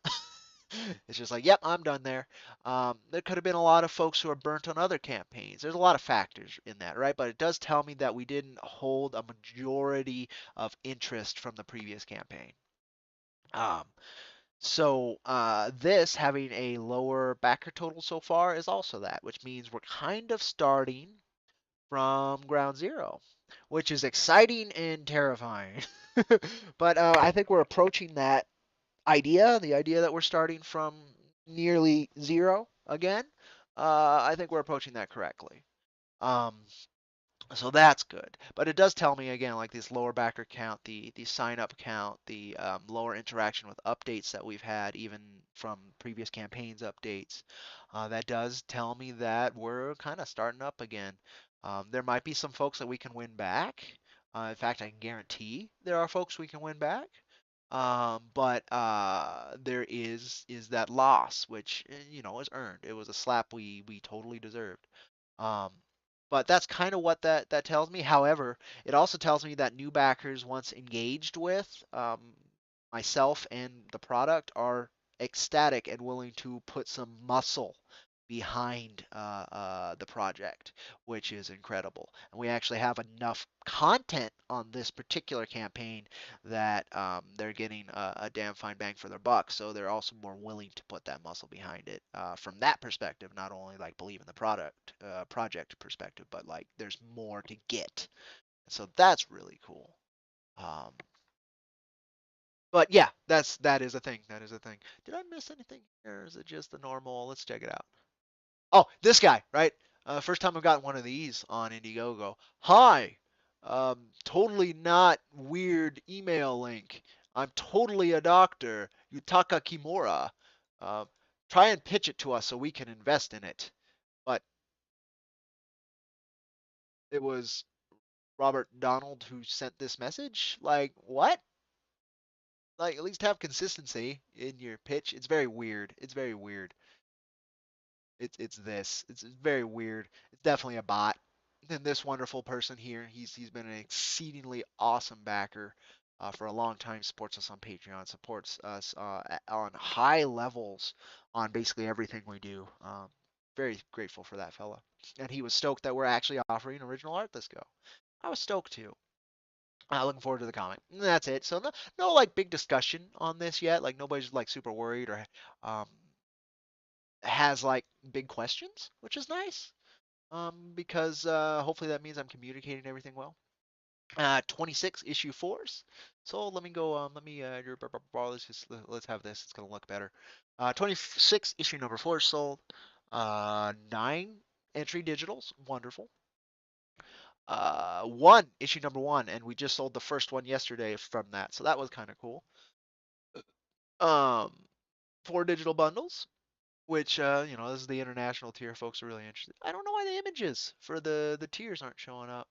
It's just like, yep, I'm done there. There could have been a lot of folks who are burnt on other campaigns. There's a lot of factors in that, right? But it does tell me that we didn't hold a majority of interest from the previous campaign. Um, so this having a lower backer total so far is also that, which means we're kind of starting from ground zero, which is exciting and terrifying. But I think we're approaching that the idea that we're starting from nearly zero again, I think we're approaching that correctly. Um, so that's good. But it does tell me again, like this lower backer count, the sign up count, the lower interaction with updates that we've had, even from previous campaigns updates. That does tell me that we're kind of starting up again. There might be some folks that we can win back. In fact, I can guarantee there are folks we can win back. But there is that loss, which is earned. It was a slap we totally deserved. Um, but that's kind of what that tells me. However, it also tells me that new backers, once engaged with myself and the product, are ecstatic and willing to put some muscle behind the project, which is incredible. And we actually have enough content on this particular campaign that they're getting a damn fine bang for their buck. So they're also more willing to put that muscle behind it from that perspective. Not only like believe in the project perspective, but like there's more to get. So that's really cool. Um, but yeah, that is a thing. That is a thing. Did I miss anything here? Or is it just the normal? Let's check it out. Oh, this guy, right? First time I've gotten one of these on Indiegogo. Hi, totally not weird email link. I'm totally a doctor, Yutaka Kimura. Uh, Try and pitch it to us so we can invest in it. But it was Robert Donald who sent this message. Like, what? Like, at least have consistency in your pitch. It's very weird. It's very weird. It's this. It's very weird. It's definitely a bot. Then this wonderful person here, he's been an exceedingly awesome backer for a long time. Supports us on Patreon, supports us on high levels on basically everything we do. Very grateful for that fella. And he was stoked that we're actually offering original art this go. I was stoked too. Looking forward to the comic. And that's it. So no like big discussion on this yet. Like nobody's like super worried or um, has like big questions, which is nice. Because hopefully that means I'm communicating everything well. 26 issue fours. So let me go. Let me. Let's have this. It's gonna look better. 26 issue number four sold. 9 entry digitals. Wonderful. One issue number one, and we just sold the first one yesterday from that. So that was kind of cool. Um, 4 digital bundles, which this is the international tier. Folks are really interested. I don't know why the images for the tiers aren't showing up.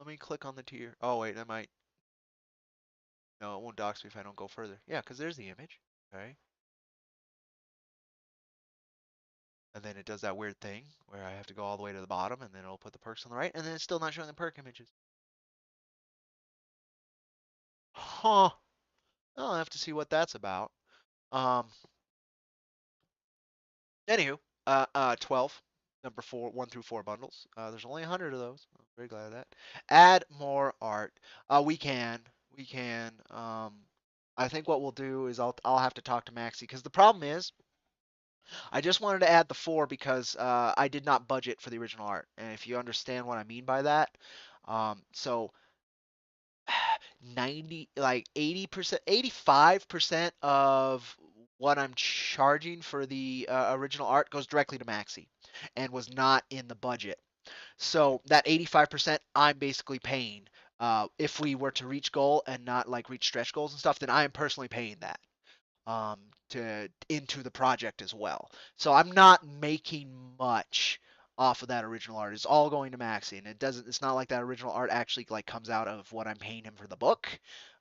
Let me click on the tier. Oh wait, that might no, it won't dox me if I don't go further. Yeah, because there's the image. Okay. And then it does that weird thing where I have to go all the way to the bottom and then it'll put the perks on the right and then it's still not showing the perk images. Huh. I'll have to see what that's about. Um, Anywho, 12, number 4, 1 through 4 bundles. There's only 100 of those. I'm very glad of that. Add more art. We can. We can. I think what we'll do is I'll have to talk to Maxi because the problem is I just wanted to add the 4 because I did not budget for the original art. And if you understand what I mean by that, so 90 like 80%, 85% of what I'm charging for the original art goes directly to Maxi and was not in the budget. So that 85% I'm basically paying. If we were to reach goal and not like reach stretch goals and stuff, then I am personally paying that um, to into the project as well. So I'm not making much off of that original art. It's all going to Maxi, and it's not like that original art actually like comes out of what I'm paying him for the book,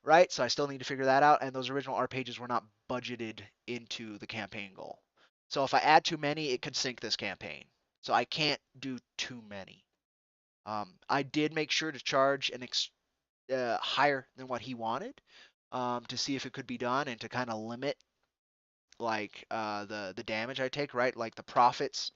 right? So I still need to figure that out. And those original art pages were not budgeted into the campaign goal. So if I add too many, it could sink this campaign. So I can't do too many. I did make sure to charge higher than what he wanted to see if it could be done and to kind of limit like the damage I take, right? Like the profits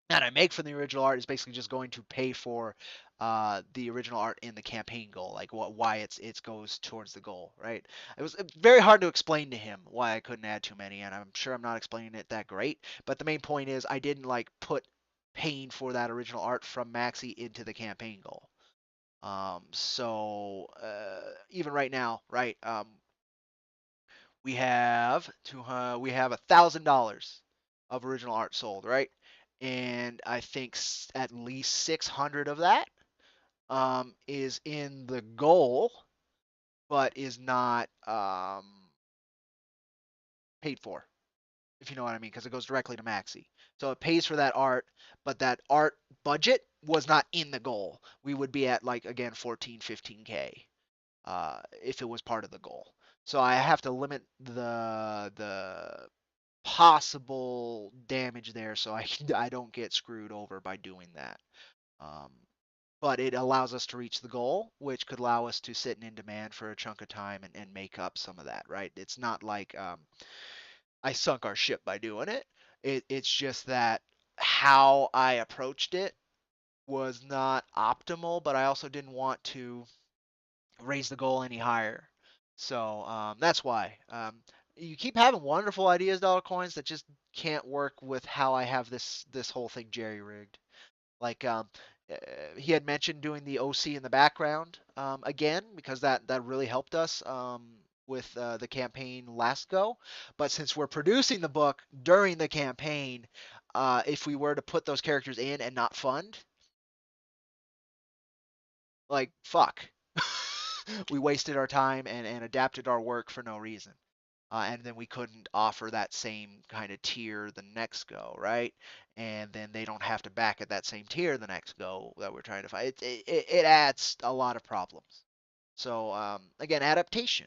that I make from the original art is basically just going to pay for the original art in the campaign goal, like why it goes towards the goal, right? It was very hard to explain to him why I couldn't add too many, and I'm sure I'm not explaining it that great. But the main point is I didn't like put paying for that original art from Maxi into the campaign goal. Even right now, right? We have $1,000 of original art sold, right? And I think at least 600 of that is in the goal, but is not paid for, if you know what I mean, because it goes directly to Maxi. So it pays for that art, but that art budget was not in the goal. We would be at like again 14, 15K if it was part of the goal. So I have to limit the possible damage there, so I don't get screwed over by doing that. Um, but it allows us to reach the goal, which could allow us to sit in demand for a chunk of time and make up some of that, right? It's not like I sunk our ship by doing it. It's just that how I approached it was not optimal, but I also didn't want to raise the goal any higher. So that's why. You keep having wonderful ideas, dollar coins, that just can't work with how I have this whole thing jerry rigged. Like uh, he had mentioned doing the OC in the background again because that really helped us with the campaign last go. But since we're producing the book during the campaign, if we were to put those characters in and not fund, like fuck, we wasted our time and adapted our work for no reason. And then we couldn't offer that same kind of tier the next go, right? And then they don't have to back at that same tier the next go that we're trying to find. It adds a lot of problems. So again, adaptation.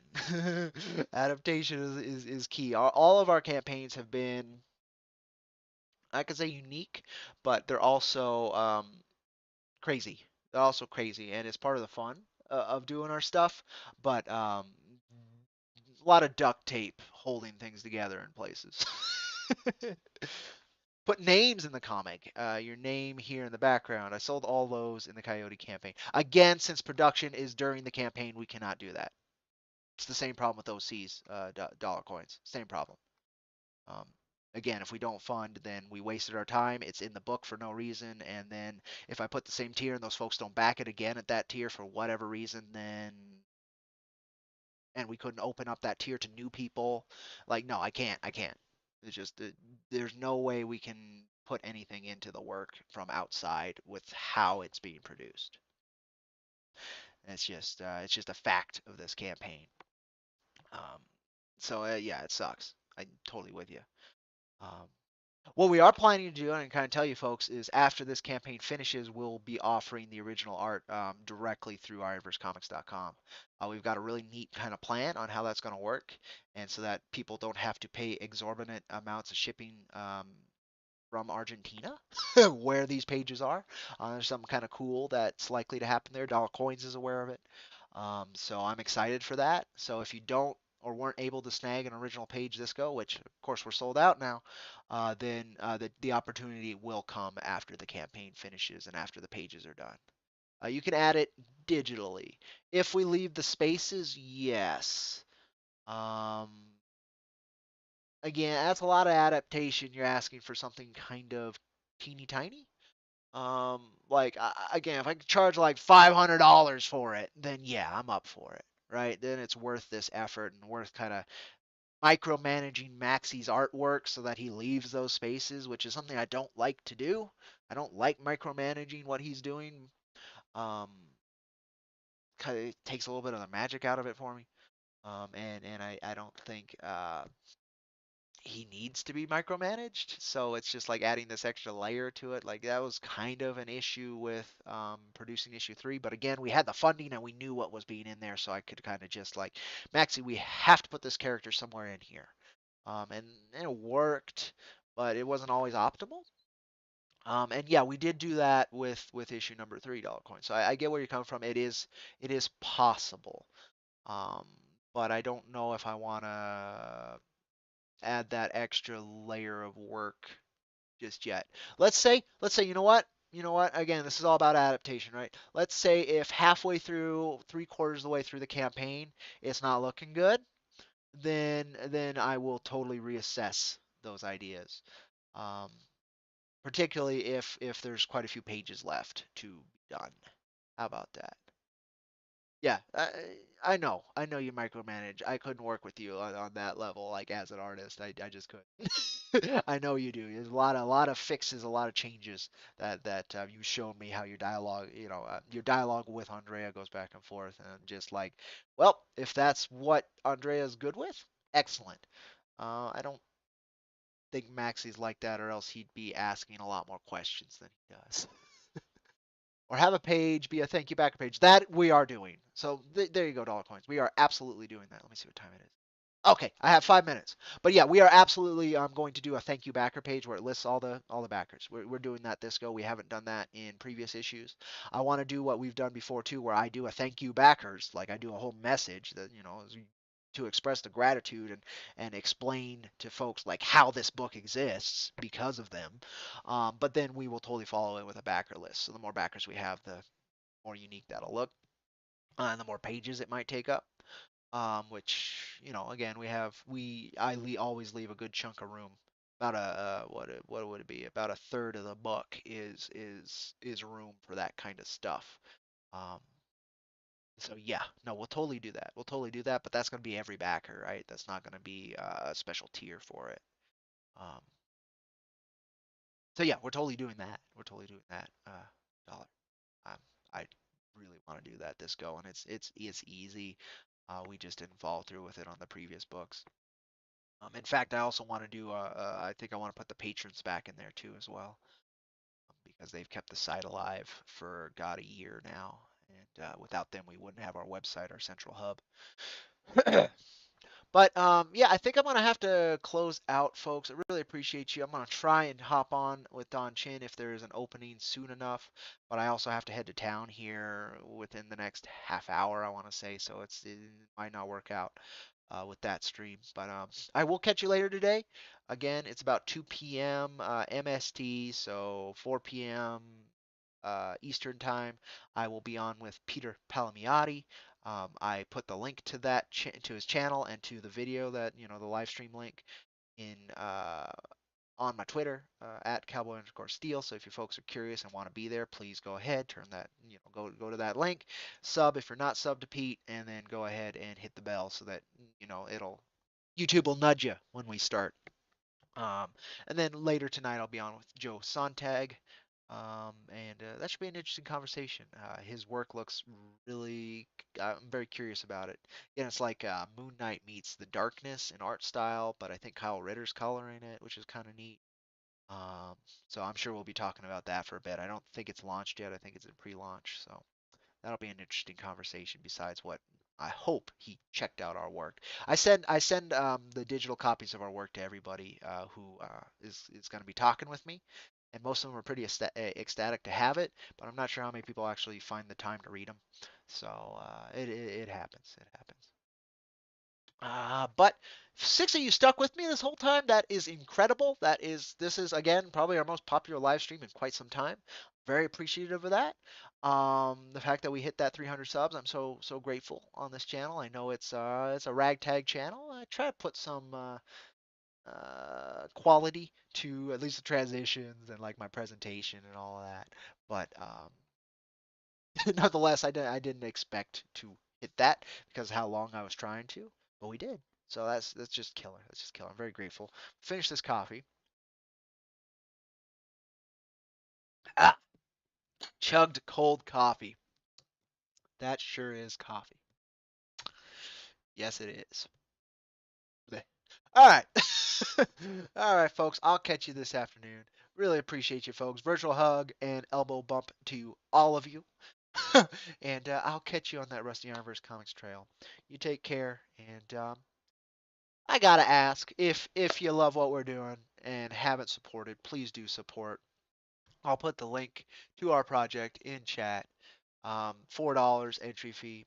Adaptation is key. All of our campaigns have been, I could say, unique, but they're also crazy. They're also crazy, and it's part of the fun of doing our stuff. But a lot of duct tape holding things together in places. Put names in the comic. Your name here in the background. I sold all those in the Coyote campaign. Again, since production is during the campaign, we cannot do that. It's the same problem with OCs, dollar coins. Same problem. Um, again, if we don't fund, then we wasted our time. It's in the book for no reason. And then if I put the same tier and those folks don't back it again at that tier for whatever reason, then and we couldn't open up that tier to new people. Like, no, I can't. It's just there's no way we can put anything into the work from outside with how it's being produced. And it's just a fact of this campaign. Um, so yeah, it sucks. I'm totally with you. Um, what we are planning to do, and I can kind of tell you folks, is after this campaign finishes, we'll be offering the original art directly through IronVerseComics.com. We've got a really neat kind of plan on how that's going to work, and so that people don't have to pay exorbitant amounts of shipping from Argentina, where these pages are. There's something kind of cool that's likely to happen there. Dollar Coins is aware of it. So I'm excited for that. So if you don't or weren't able to snag an original page this go, which of course we're sold out now, then the opportunity will come after the campaign finishes and after the pages are done. You can add it digitally. If we leave the spaces, yes. Um, Again, that's a lot of adaptation. You're asking for something kind of teeny tiny. Like again, if I could charge like $500 for it, then yeah, I'm up for it, right? Then it's worth this effort and worth kind of micromanaging Maxie's artwork so that he leaves those spaces, which is something I don't like to do. I don't like micromanaging what he's doing. Um, kind of takes a little bit of the magic out of it for me. And I don't think he needs to be micromanaged. So it's just like adding this extra layer to it. Like that was kind of an issue with producing issue 3. But again, we had the funding and we knew what was being in there. So I could kind of just like, Maxie, we have to put this character somewhere in here. And it worked, but it wasn't always optimal. And yeah, we did do that with issue number 3, Dollar Coin. So I get where you're coming from. It is possible. Um, but I don't know if I want to add that extra layer of work just yet. Let's say, you know what? Again, this is all about adaptation, right? Let's say if halfway through, 3/4 of the way through the campaign, it's not looking good, then I will totally reassess those ideas. Um, Particularly if there's quite a few pages left to be done. How about that? Yeah, I know you micromanage. I couldn't work with you on that level, like as an artist. I just couldn't. I know you do. There's a lot of fixes, a lot of changes that you showed me how your dialogue, your dialogue with Andrea goes back and forth, and just like, well, if that's what Andrea's good with, excellent. I don't think Maxie's like that, or else he'd be asking a lot more questions than he does. Or have a page be a thank you backer page. That we are doing. So there you go, Dollar Coins. We are absolutely doing that. Let me see what time it is. Okay, I have 5 minutes. But yeah, we are absolutely going to do a thank you backer page where it lists all the backers. We're doing that this go. We haven't done that in previous issues. I want to do what we've done before too, where I do a thank you backers, like I do a whole message that to express the gratitude and explain to folks like how this book exists because of them. But then we will totally follow it with a backer list. So the more backers we have, the more unique that'll look, and the more pages it might take up. Which again, always leave a good chunk of room. About what would it be? About a third of the book is room for that kind of stuff. Um, so yeah, no, we'll totally do that. We'll totally do that, but that's gonna be every backer, right? That's not gonna be a special tier for it. Um, so yeah, we're totally doing that. We're totally doing that. Dollar. I really want to do that this go, and it's easy. We just didn't follow through with it on the previous books. In fact, I also want to do. I think I want to put the patrons back in there too as well, because they've kept the site alive for God a year now, and without them, we wouldn't have our website, our central hub. But yeah, I think I'm gonna have to close out, folks. I really appreciate you. I'm gonna try and hop on with Don Chin if there is an opening soon enough. But I also have to head to town here within the next half hour, I want to say. So it might not work out with that stream. But I will catch you later today. Again, it's about 2 p.m. MST, so 4 p.m. Eastern time. I will be on with Peter Palmiotti. I put the link to to his channel and to the video that the live stream link in on my Twitter at cowboy_steel. So if you folks are curious and want to be there, please go ahead, turn that go to that link, sub if you're not sub to Pete, and then go ahead and hit the bell so that it'll YouTube will nudge you when we start. And then later tonight I'll be on with Joe Sontag. And that should be an interesting conversation. His work looks really. I'm very curious about it. Yeah, it's like Moon Knight meets the darkness in art style, but I think Kyle Ritter's coloring it, which is kind of neat. Um, so I'm sure we'll be talking about that for a bit. I don't think it's launched yet. I think it's in pre-launch, so that'll be an interesting conversation. Besides what I hope he checked out our work. I send the digital copies of our work to everybody who is going to be talking with me, and most of them are pretty ecstatic to have it. But I'm not sure how many people actually find the time to read them. So it happens. It happens. But six of you stuck with me this whole time. That is incredible. This is again probably our most popular live stream in quite some time. Very appreciative of that. The fact that we hit that 300 subs, I'm so grateful on this channel. I know it's a ragtag channel. I try to put some quality to at least the transitions and like my presentation and all of that. But nonetheless, I didn't expect to hit that because of how long I was trying to, but we did. So that's just killer. That's just killer. I'm very grateful. Finish this coffee. Ah, chugged cold coffee. That sure is coffee. Yes, it is. All right. All right, folks. I'll catch you this afternoon. Really appreciate you, folks. Virtual hug and elbow bump to all of you. And I'll catch you on that Rusty IronVerse Comics trail. You take care, and I gotta ask if you love what we're doing and haven't supported, please do support. I'll put the link to our project in chat. $4 entry fee.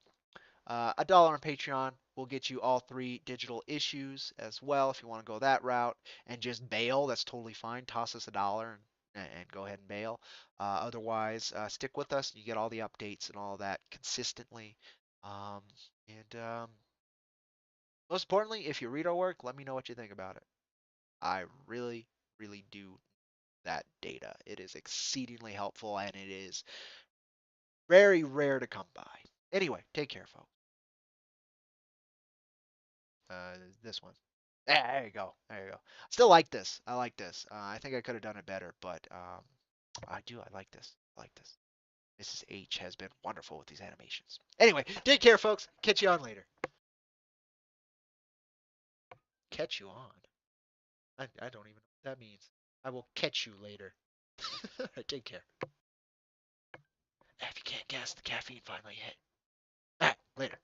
$1 on Patreon will get you all 3 digital issues as well. If you want to go that route and just bail, that's totally fine. Toss us $1 and go ahead and bail. Otherwise, stick with us. You get all the updates and all of that consistently. Um, and most importantly, if you read our work, let me know what you think about it. I really do that data. It is exceedingly helpful and it is very rare to come by. Anyway, take care, folks. This one. There you go. There you go. Still like this. I like this. I think I could have done it better, but I do. I like this. I like this. Mrs. H has been wonderful with these animations. Anyway, take care, folks. Catch you on later. Catch you on. I don't even know what that means. I will catch you later. Take care. If you can't guess, the caffeine finally hit. All right, later.